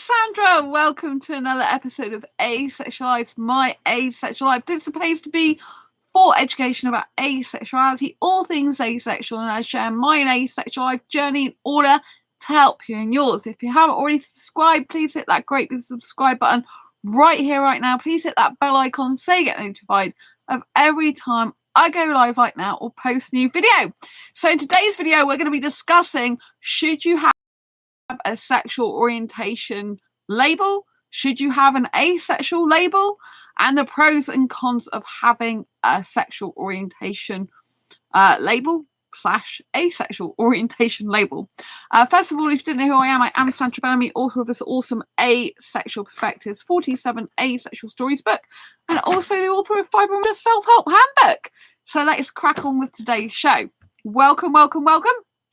Sandra. Welcome to another episode of Asexualise, my asexual life. This is a place to be for education about asexuality, all things asexual, and I share my asexual life journey in order to help you in yours. If you haven't already subscribed, please hit that great big subscribe button right here, right now. Please hit that bell icon so you get notified of every time I go live right now or post a new video. So in today's video, we're going to be discussing, should you have a sexual orientation label? Should you have an asexual label? And the pros and cons of having a sexual orientation label / asexual orientation label. First of all, if you didn't know who I am Sandra Bellamy, author of this awesome Asexual Perspectives 47 Asexual Stories book, and also the author of Fibro Self-Help Handbook. So let's crack on with today's show. Welcome, welcome, welcome.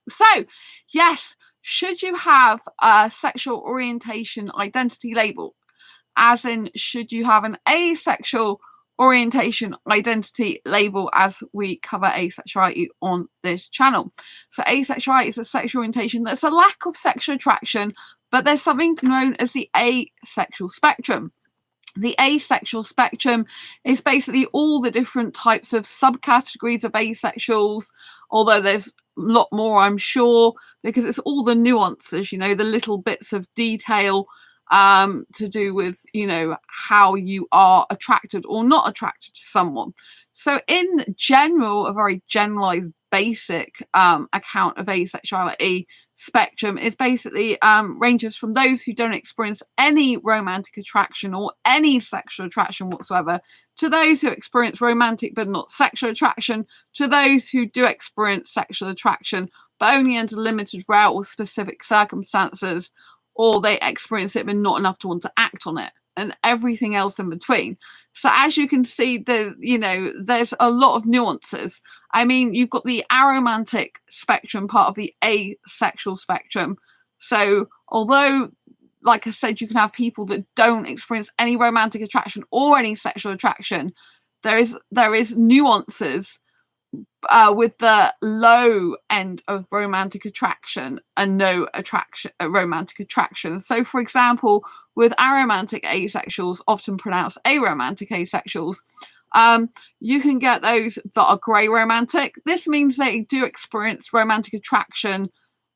So, yes, should you have a sexual orientation identity label? As in, should you have an asexual orientation identity label, as we cover asexuality on this channel? So asexuality is a sexual orientation that's a lack of sexual attraction, but there's something known as the asexual spectrum. The asexual spectrum is basically all the different types of subcategories of asexuals, although there's a lot more, I'm sure, because it's all the nuances, the little bits of detail to do with, how you are attracted or not attracted to someone. So in general, a very generalized basic account of asexuality spectrum is basically ranges from those who don't experience any romantic attraction or any sexual attraction whatsoever, to those who experience romantic but not sexual attraction, to those who do experience sexual attraction but only under limited, rare or specific circumstances, or they experience it but not enough to want to act on it, and everything else in between. So as you can see, there's a lot of nuances. I mean, you've got the aromantic spectrum, part of the asexual spectrum. So although, like I said, you can have people that don't experience any romantic attraction or any sexual attraction, there is nuances with the low end of romantic attraction and no romantic attraction. So for example, with aromantic asexuals, often pronounced aromantic asexuals, you can get those that are grey romantic. This means they do experience romantic attraction,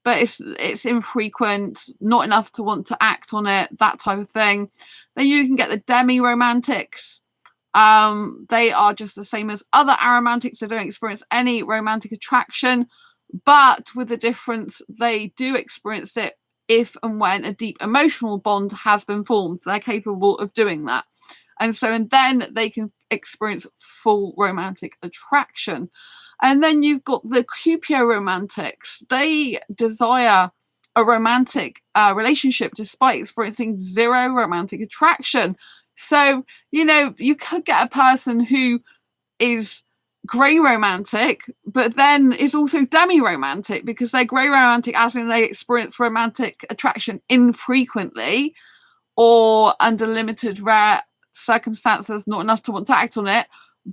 but it's infrequent, not enough to want to act on it, that type of thing. Then you can get the demiromantics. They are just the same as other aromantics. They don't experience any romantic attraction, but with the difference, they do experience it if and when a deep emotional bond has been formed. They're capable of doing that. And then they can experience full romantic attraction. And then you've got the cupioromantics. They desire a romantic relationship despite experiencing zero romantic attraction. So, you could get a person who is grey romantic, but then is also demiromantic, because they're grey romantic as in they experience romantic attraction infrequently or under limited, rare circumstances, not enough to want to act on it.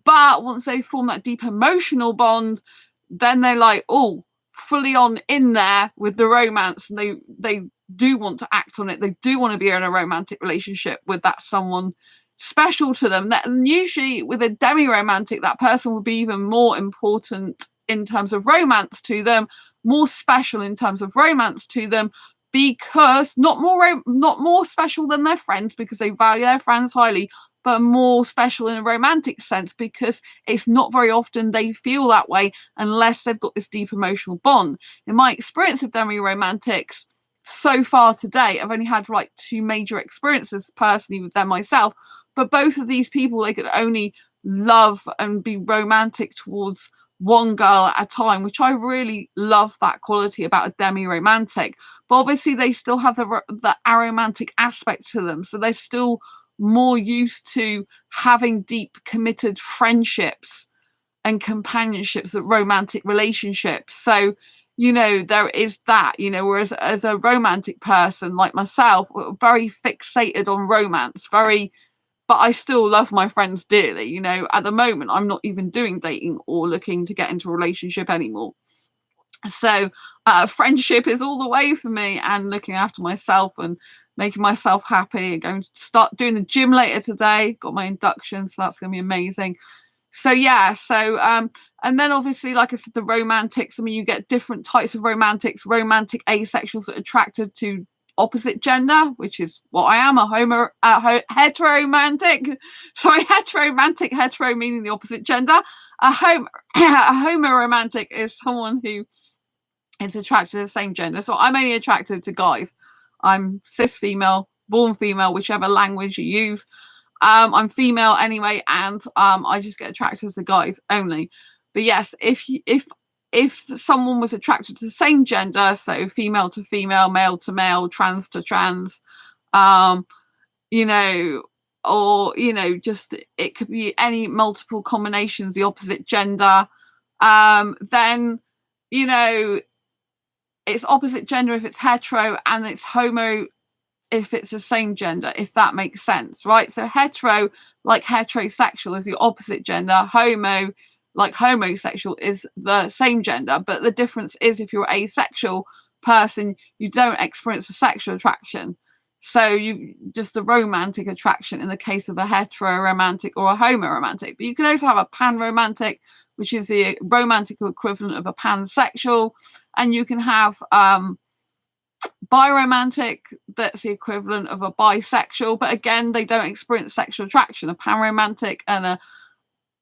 But once they form that deep emotional bond, then they're like, oh, fully on in there with the romance, and they do want to act on it. They do want to be in a romantic relationship with that someone special to them. And usually with a demiromantic, that person will be even more important in terms of romance to them, more special in terms of romance to them, because not more special than their friends, because they value their friends highly, but more special in a romantic sense, because it's not very often they feel that way unless they've got this deep emotional bond. In my experience of demiromantics so far today, I've only had like 2 major experiences personally with them myself, but both of these people, they could only love and be romantic towards one girl at a time, which I really love that quality about a demiromantic. But obviously they still have the aromantic aspect to them, so they're still more used to having deep committed friendships and companionships and romantic relationships. So there is that, whereas as a romantic person like myself, very fixated on romance, but I still love my friends dearly. At the moment, I'm not even doing dating or looking to get into a relationship anymore. So Friendship is all the way for me, and looking after myself and making myself happy. And going to start doing the gym later today. Got my induction, so that's going to be amazing. So yeah, and then obviously, like I said, the romantics. I mean, you get different types of romantics. Romantic asexuals are attracted to opposite gender, which is what I am, a heteromantic. Sorry, heteromantic, hetero meaning the opposite gender. A homoromantic is someone who is attracted to the same gender. So I'm only attracted to guys. I'm cis female, born female, whichever language you use. I'm female anyway, and I just get attracted to guys only. But yes, if someone was attracted to the same gender, so female to female, male to male, trans to trans, you know, or just it could be any multiple combinations, the opposite gender, then it's opposite gender if it's hetero, and it's homo if it's the same gender, if that makes sense, right? So hetero, like heterosexual, is the opposite gender. Homo, like homosexual, is the same gender. But the difference is, if you're an asexual person, you don't experience a sexual attraction. So you just a romantic attraction in the case of a heteroromantic or a homoromantic. But you can also have a panromantic, which is the romantic equivalent of a pansexual, and you can have biromantic, that's the equivalent of a bisexual, but again, they don't experience sexual attraction. A panromantic and a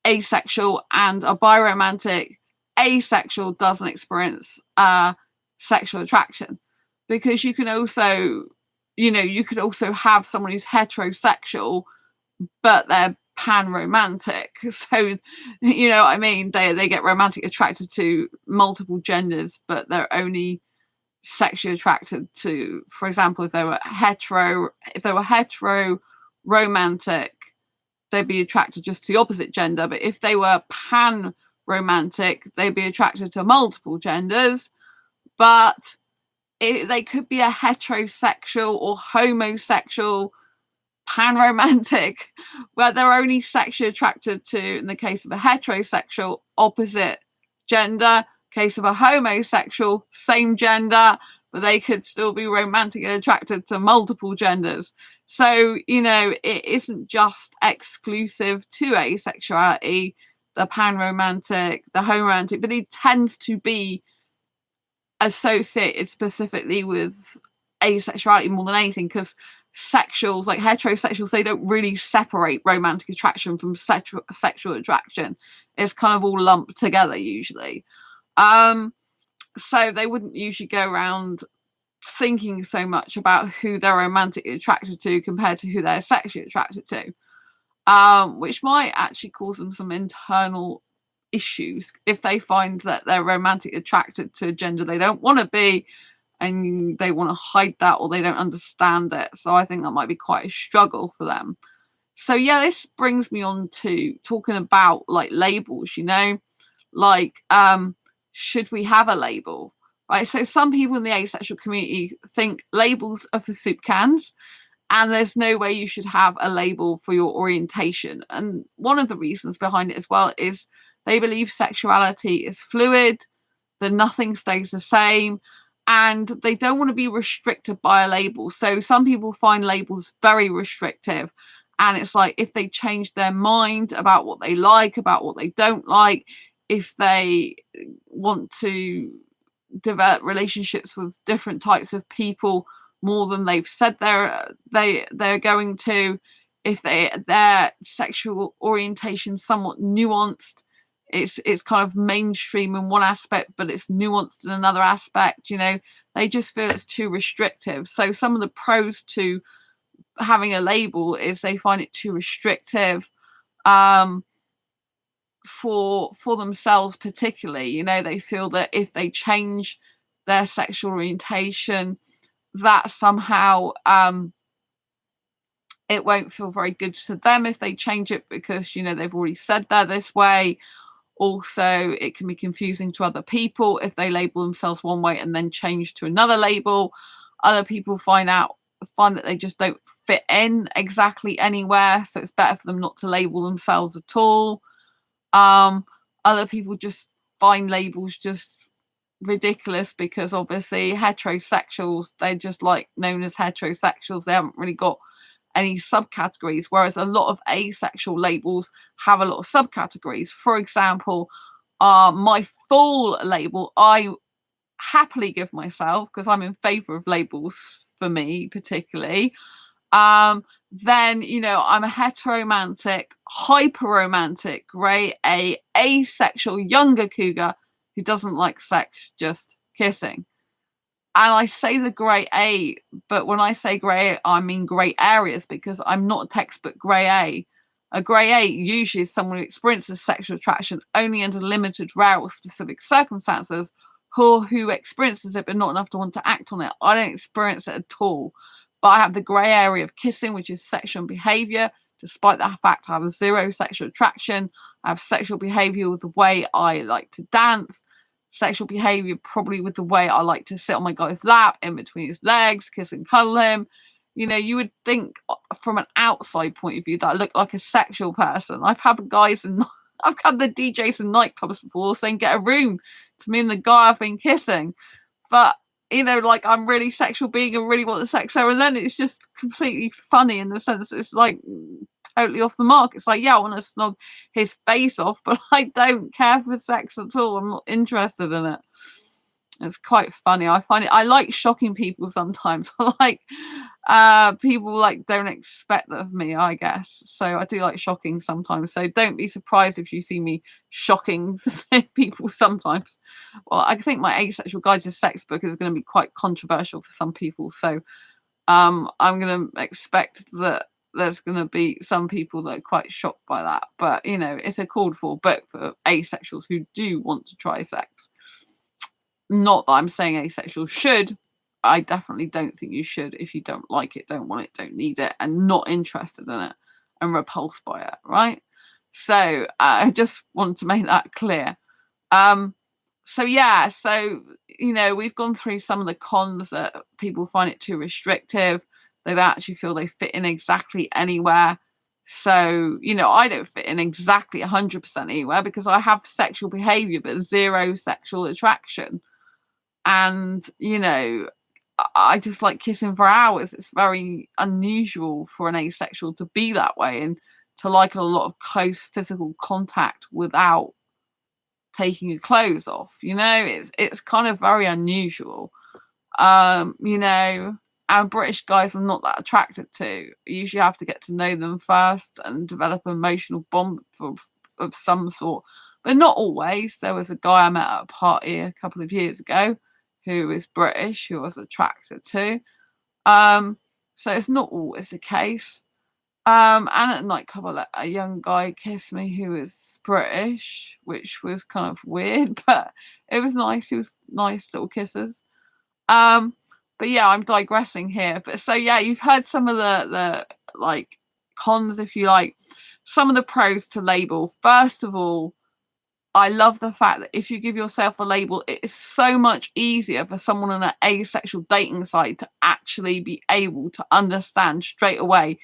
asexual and a biromantic asexual doesn't experience sexual attraction, because you can also you could also have someone who's heterosexual but they're panromantic. So what I mean, they get romantic attracted to multiple genders, but they're only sexually attracted to, for example, if they were hetero romantic, they'd be attracted just to the opposite gender. But if they were pan romantic, they'd be attracted to multiple genders. But they could be a heterosexual or homosexual panromantic, where they're only sexually attracted to, in the case of a heterosexual, opposite gender. Case of a homosexual, same gender, but they could still be romantically attracted to multiple genders. So it isn't just exclusive to asexuality, the panromantic, the homoromantic, but it tends to be associated specifically with asexuality more than anything, because sexuals, like heterosexuals, they don't really separate romantic attraction from sexual attraction. It's kind of all lumped together usually. So they wouldn't usually go around thinking so much about who they're romantically attracted to compared to who they're sexually attracted to, which might actually cause them some internal issues if they find that they're romantically attracted to a gender they don't want to be, and they want to hide that, or they don't understand it. So I think that might be quite a struggle for them. So yeah, this brings me on to talking about like labels, like should we have a label, right? So some people in the asexual community think labels are for soup cans, and there's no way you should have a label for your orientation. And one of the reasons behind it as well is they believe sexuality is fluid, that nothing stays the same, and they don't want to be restricted by a label. So some people find labels very restrictive, and it's like if they change their mind about what they like, about what they don't like, if they want to develop relationships with different types of people more than they've said they're going to, if their sexual orientation somewhat nuanced, it's kind of mainstream in one aspect but it's nuanced in another aspect, they just feel it's too restrictive. So some of the pros to having a label is they find it too restrictive for themselves particularly. They feel that if they change their sexual orientation, that somehow it won't feel very good to them if they change it, because they've already said they're this way. Also, it can be confusing to other people if they label themselves one way and then change to another label. Other people find that they just don't fit in exactly anywhere, so it's better for them not to label themselves at all. Other people just find labels just ridiculous because obviously heterosexuals, they're just like known as heterosexuals. They haven't really got any subcategories, whereas a lot of asexual labels have a lot of subcategories. For example, my full label, I happily give myself, because I'm in favor of labels for me particularly, then I'm a heteromantic, hyperromantic, grey A, asexual younger cougar who doesn't like sex, just kissing. And I say the grey A, but when I say grey, I mean grey areas, because I'm not a textbook grey A. A grey A usually is someone who experiences sexual attraction only under limited, rare, or specific circumstances, or who experiences it but not enough to want to act on it. I don't experience it at all. But I have the grey area of kissing, which is sexual behaviour. Despite that fact, I have zero sexual attraction. I have sexual behaviour with the way I like to dance. Sexual behaviour probably with the way I like to sit on my guy's lap, in between his legs, kiss and cuddle him. You would think from an outside point of view that I look like a sexual person. I've had the DJs in nightclubs before saying, get a room to me and the guy I've been kissing. But, like I'm really sexual being and really want the sex. So, and then it's just completely funny in the sense it's like totally off the mark. It's like, yeah, I want to snog his face off, but I don't care for sex at all. I'm not interested in it. It's quite funny. I like shocking people sometimes. I like people like don't expect that of me, I guess. So I do like shocking sometimes. So don't be surprised if you see me shocking people sometimes. Well, I think my Asexual Guide to Sex book is going to be quite controversial for some people. So I'm going to expect that there's going to be some people that are quite shocked by that. But, it's a called for book for asexuals who do want to try sex. Not that I'm saying asexual should. I definitely don't think you should if you don't like it, don't want it, don't need it, and not interested in it and repulsed by it, right? So I just want to make that clear. So yeah, we've gone through some of the cons that people find it too restrictive. They don't actually feel they fit in exactly anywhere. So, I don't fit in exactly 100% anywhere because I have sexual behavior but zero sexual attraction. And, I just like kissing for hours. It's very unusual for an asexual to be that way and to like a lot of close physical contact without taking your clothes off. It's kind of very unusual. And British guys I'm not that attracted to. You usually have to get to know them first and develop an emotional bond of some sort. But not always. There was a guy I met at a party a couple of years ago who is British, who I was attracted to. So it's not always the case. And at a nightclub, I let a young guy kiss me who was British, which was kind of weird, but it was nice. It was nice little kisses. But yeah, I'm digressing here. But so yeah, you've heard some of the like cons, if you like. Some of the pros to label. First of all, I love the fact that if you give yourself a label, it is so much easier for someone on an asexual dating site to actually be able to understand straight away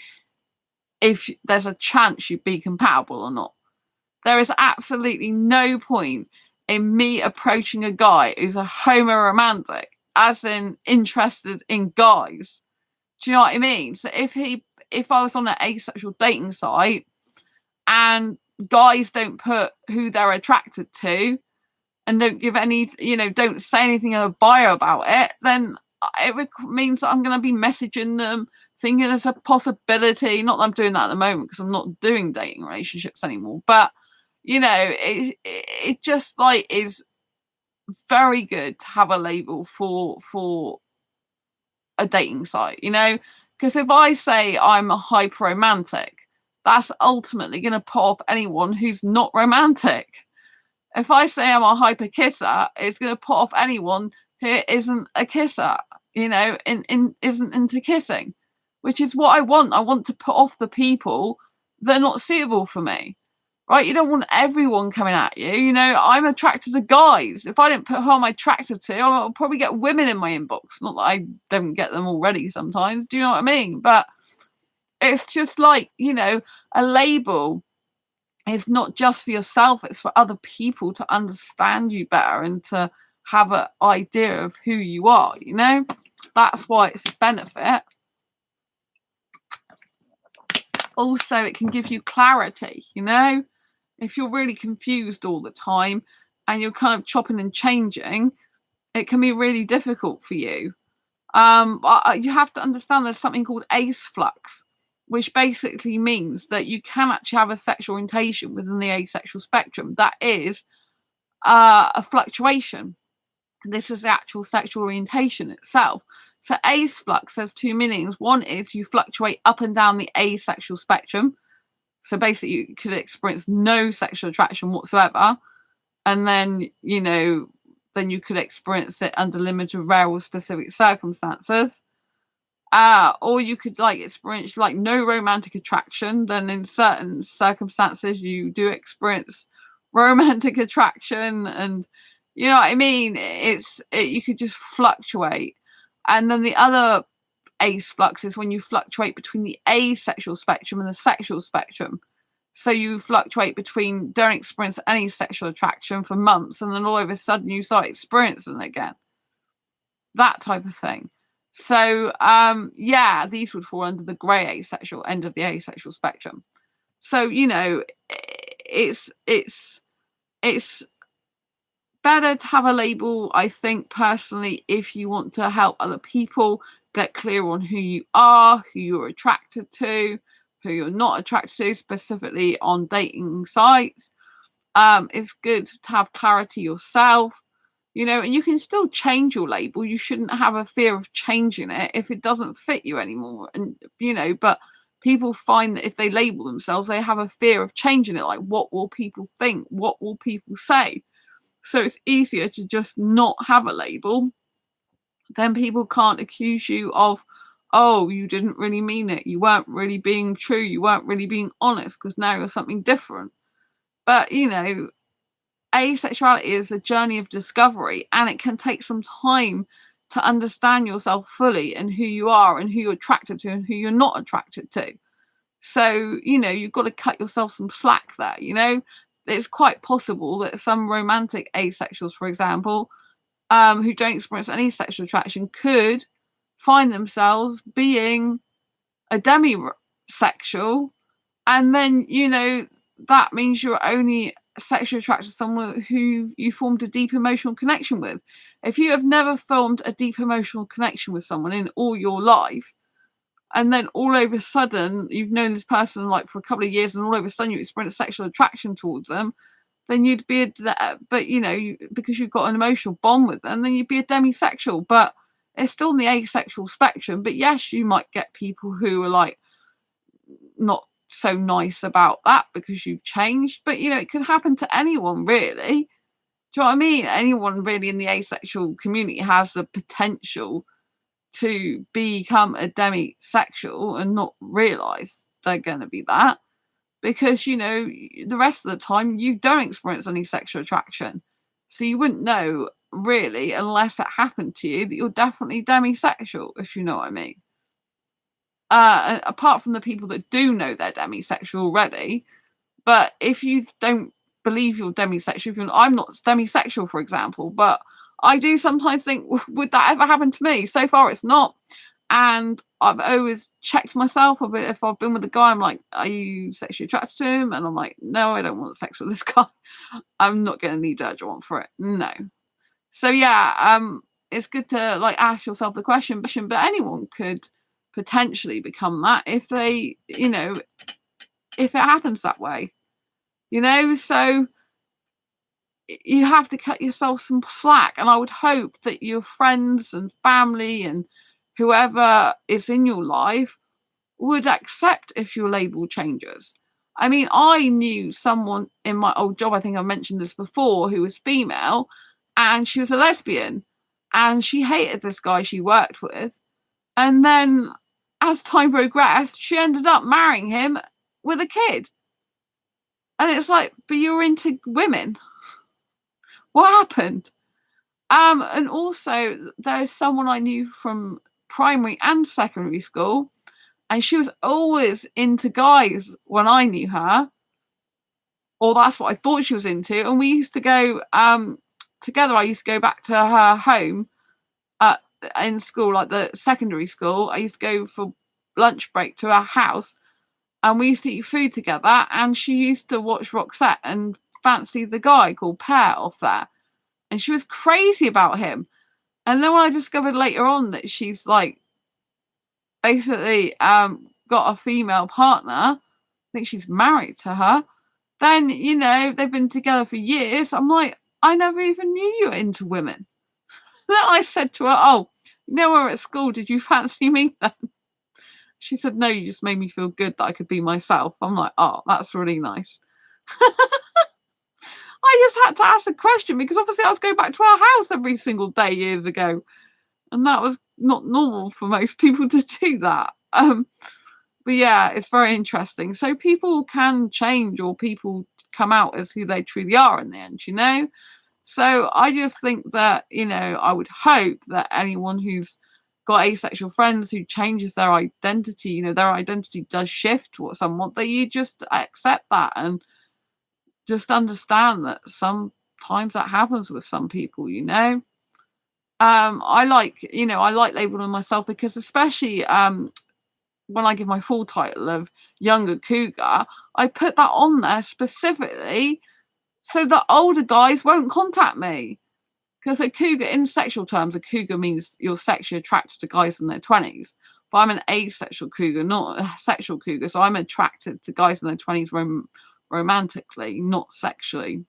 if there's a chance you'd be compatible or not. There is absolutely no point in me approaching a guy who's a homoromantic, as in interested in guys. Do you know what I mean? So if I was on an asexual dating site and guys don't put who they're attracted to and don't give any, don't say anything in a bio about it, then it means that I'm going to be messaging them thinking there's a possibility. Not that I'm doing that at the moment because I'm not doing dating relationships anymore, but it just like is very good to have a label for a dating site, because if I say I'm a hyperromantic, that's ultimately going to put off anyone who's not romantic. If I say I'm a hyper kisser, it's going to put off anyone who isn't a kisser, isn't into kissing, which is what I want. I want to put off the people that are not suitable for me, right? You don't want everyone coming at you. I'm attracted to guys. If I didn't put who I'm attracted to, I'll probably get women in my inbox. Not that I don't get them already sometimes. Do you know what I mean? But it's just like, a label is not just for yourself. It's for other people to understand you better and to have an idea of who you are, you know? That's why it's a benefit. Also, it can give you clarity, you know? If you're really confused all the time and you're kind of chopping and changing, it can be really difficult for you. You have to understand there's something called aseflux, which basically means that you can actually have a sexual orientation within the asexual spectrum. That is a fluctuation. This is the actual sexual orientation itself. So aseflux has two meanings. One is you fluctuate up and down the asexual spectrum. So basically you could experience no sexual attraction whatsoever. And then, you know, then you could experience it under limited, rare or specific circumstances. Or you could like experience like no romantic attraction. Then in certain circumstances you do experience romantic attraction, and you know what I mean? You could just fluctuate. And then the other aseflux is when you fluctuate between the asexual spectrum and the sexual spectrum. So you fluctuate between don't experience any sexual attraction for months, and then all of a sudden you start experiencing it again. That type of thing. So yeah, these would fall under the grey asexual end of the asexual spectrum. So you know, it's better to have a label, I think, personally, if you want to help other people get clear on who you are, who you're attracted to, who you're not attracted to, specifically on dating sites. It's good to have clarity yourself, you know, and you can still change your label. You shouldn't have a fear of changing it if it doesn't fit you anymore. And, you know, but people find that if they label themselves, they have a fear of changing it. Like, what will people think? What will people say? So it's easier to just not have a label. Then people can't accuse you of, oh, you didn't really mean it. You weren't really being true. You weren't really being honest, because now you're something different. But, you know, asexuality is a journey of discovery, and it can take some time to understand yourself fully and who you are and who you're attracted to and who you're not attracted to. So, you know, you've got to cut yourself some slack there, you know. It's quite possible that some romantic asexuals, for example, who don't experience any sexual attraction could find themselves being a demisexual, and then, you know, that means you're only sexually attracted to someone who you formed a deep emotional connection with. If you have never formed a deep emotional connection with someone in all your life, and then all of a sudden you've known this person like for a couple of years, and all of a sudden you experience sexual attraction towards them, then you'd be but you know, because you've got an emotional bond with them, then you'd be a demisexual. But it's still in the asexual spectrum. But yes, you might get people who are like not so nice about that because you've changed. But you know, it could happen to anyone, really. Do you know what I mean? Anyone really in the asexual community has the potential to become a demisexual and not realize they're going to be that, because you know, the rest of the time you don't experience any sexual attraction, so you wouldn't know really unless it happened to you that you're definitely demisexual, if you know what I mean. Apart from the people that do know they're demisexual already. But if you don't believe you're demisexual, I'm not demisexual, for example, but I do sometimes think, would that ever happen to me? So far, it's not. And I've always checked myself a bit. If I've been with a guy, I'm like, are you sexually attracted to him? And I'm like, no, I don't want sex with this guy. I'm not going to need urge want for it. No. So yeah, it's good to like ask yourself the question, but anyone could potentially become that if they, you know, if it happens that way, you know. So you have to cut yourself some slack, and I would hope that your friends and family and whoever is in your life would accept if your label changes. I mean, I knew someone in my old job, I think I mentioned this before, who was female, and she was a lesbian, and she hated this guy she worked with. And then as time progressed, she ended up marrying him with a kid. And it's like, but you're into women. What happened? And also there's someone I knew from primary and secondary school, and she was always into guys when I knew her, or that's what I thought she was into. And we used to go together, I used to go back to her home in school, like the secondary school. I used to go for lunch break to her house, and we used to eat food together, and she used to watch Roxette and fancy the guy called Pear off there, and she was crazy about him. And then when I discovered later on that she's like basically got a female partner, I think she's married to her, then they've been together for years. I'm like, I never even knew you were into women. Then I said to her, oh, we're at school, did you fancy me then? She said, no, you just made me feel good that I could be myself. I'm like, oh, that's really nice. I just had to ask the question because obviously I was going back to our house every single day years ago, and that was not normal for most people to do that. But yeah, it's very interesting. So people can change, or people come out as who they truly are in the end, So I just think that, I would hope that anyone who's got asexual friends who changes their identity, their identity does shift somewhat, that you just accept that and just understand that sometimes that happens with some people, I like labeling myself because especially when I give my full title of younger cougar, I put that on there specifically so that older guys won't contact me. Because a cougar, in sexual terms, a cougar means you're sexually attracted to guys in their 20s. But I'm an asexual cougar, not a sexual cougar. So I'm attracted to guys in their 20s romantically, not sexually.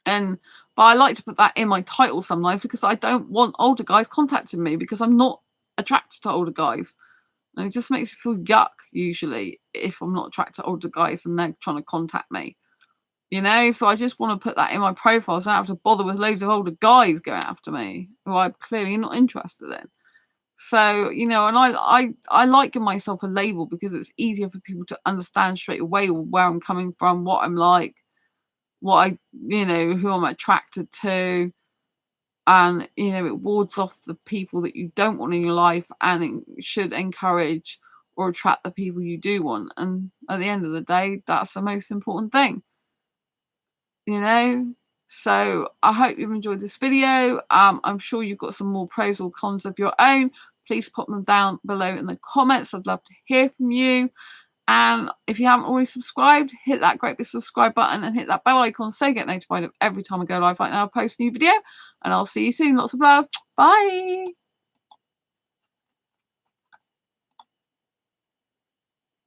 But I like to put that in my title sometimes because I don't want older guys contacting me because I'm not attracted to older guys. And it just makes me feel yuck, usually, if I'm not attracted to older guys and they're trying to contact me. So I just want to put that in my profile so I don't have to bother with loads of older guys going after me who I'm clearly not interested in. So, and I like giving myself a label because it's easier for people to understand straight away where I'm coming from, what I'm like, who I'm attracted to. And, it wards off the people that you don't want in your life, and it should encourage or attract the people you do want. And at the end of the day, that's the most important thing. So I hope you've enjoyed this video. I'm sure you've got some more pros or cons of your own. Please put them down below in the comments. I'd love to hear from you. And if you haven't already subscribed, hit that great big subscribe button and hit that bell icon so you get notified of every time I go live. Right now, I post a new video, and I'll see you soon. Lots of love. Bye.